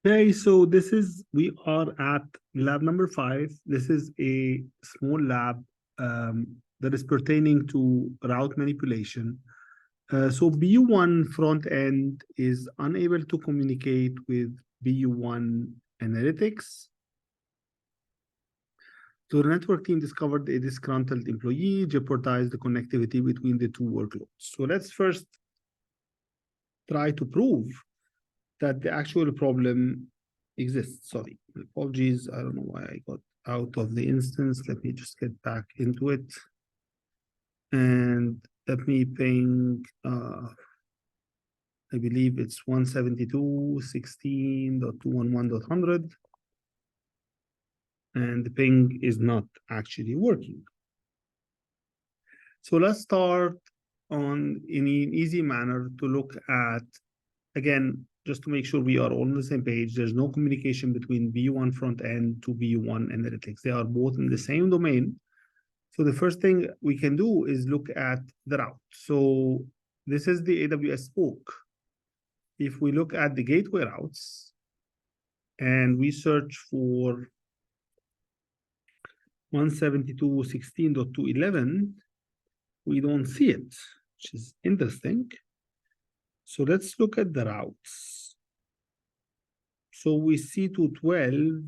Okay, so we are at lab number 5. This is a small lab that is pertaining to route manipulation. So BU1 front end is unable to communicate with BU1 analytics. So the network team discovered a disgruntled employee jeopardized the connectivity between the two workloads. So let's first try to prove that the actual problem exists. Sorry, apologies. I don't know why I got out of the instance. Let me just get back into it. And let me ping, I believe it's 172.16.211.100. And the ping is not actually working. So let's start in an easy manner to look at, again, just to make sure we are all on the same page. There's no communication between BU1 front end to BU1 analytics. They are both in the same domain. So the first thing we can do is look at the route. So this is the AWS spoke. If we look at the gateway routes and we search for 172.16.211, we don't see it, which is interesting. So let's look at the routes. So we see 212,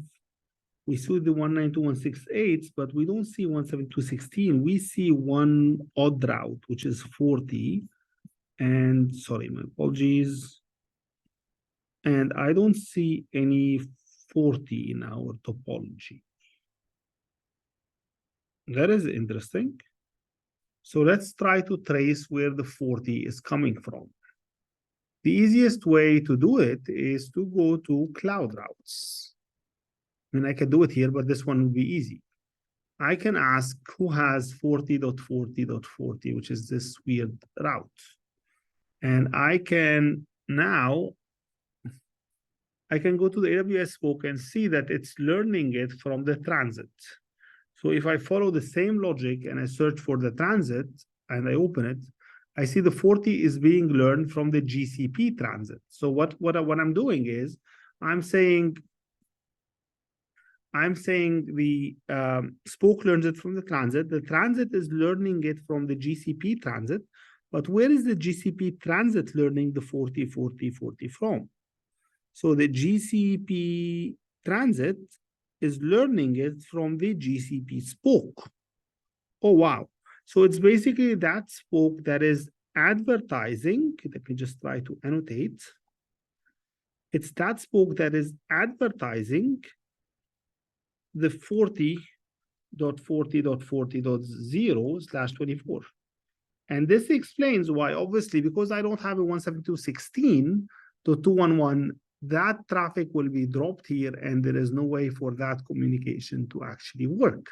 we see the 192.168, but we don't see 172.16. We see one odd route, which is 40. And sorry, my apologies. And I don't see any 40 in our topology. That is interesting. So let's try to trace where the 40 is coming from. The easiest way to do it is to go to cloud routes. I mean, I can do it here, but this one will be easy. I can ask who has 40.40.40, which is this weird route. And I can now, I can go to the AWS spoke and see that it's learning it from the transit. So if I follow the same logic and I search for the transit and I open it, I see the 40 is being learned from the GCP transit. So what I'm doing is I'm saying the spoke learns it from the transit. The transit is learning it from the GCP transit. But where is the GCP transit learning the 40, 40, 40 from? So the GCP transit is learning it from the GCP spoke. Oh, wow. So it's basically that spoke that is advertising. Let me just try to annotate. It's that spoke that is advertising the 40.40.40.0/24. And this explains why, obviously, because I don't have a 172.16.211, that traffic will be dropped here, and there is no way for that communication to actually work.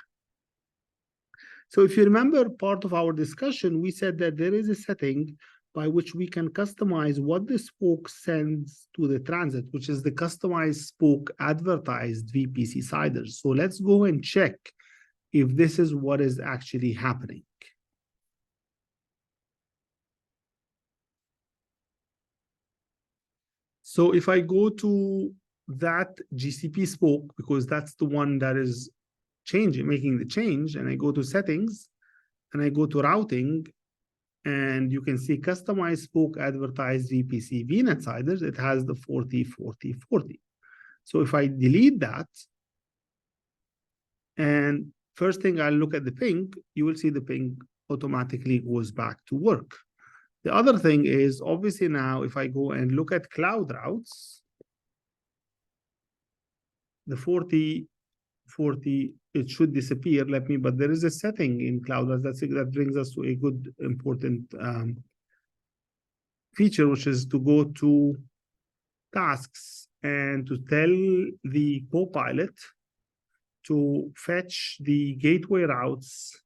So if you remember part of our discussion, we said that there is a setting by which we can customize what the spoke sends to the transit, which is the customized spoke advertised VPC siders. So let's go and check if this is what is actually happening. So if I go to that GCP spoke, because that's the one that is changing, making the change, and I go to settings, and I go to routing, and you can see customized spoke advertised VPC VNet siders, it has the 40, 40, 40. So if I delete that, and first thing I'll look at the ping, you will see the ping automatically goes back to work. The other thing is, obviously now, if I go and look at cloud routes, the 40, 40, it should disappear. But there is a setting in cloud routes that brings us to a good, important feature, which is to go to tasks and to tell the Copilot to fetch the gateway routes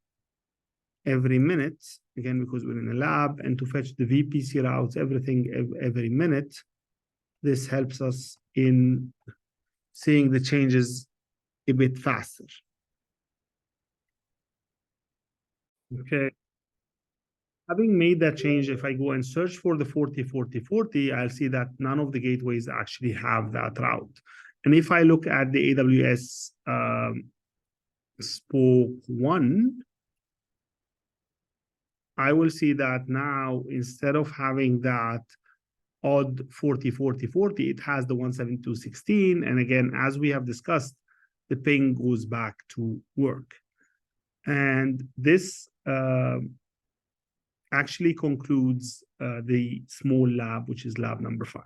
every minute, again, because we're in a lab, and to fetch the VPC routes, everything every minute. This helps us in seeing the changes a bit faster. Okay. Having made that change, if I go and search for the 40-40-40, I'll see that none of the gateways actually have that route. And if I look at the AWS spoke 1, I will see that now, instead of having that odd 40-40-40, it has the 172.16. And again, as we have discussed, the ping goes back to work. And this actually concludes the small lab, which is lab number 5.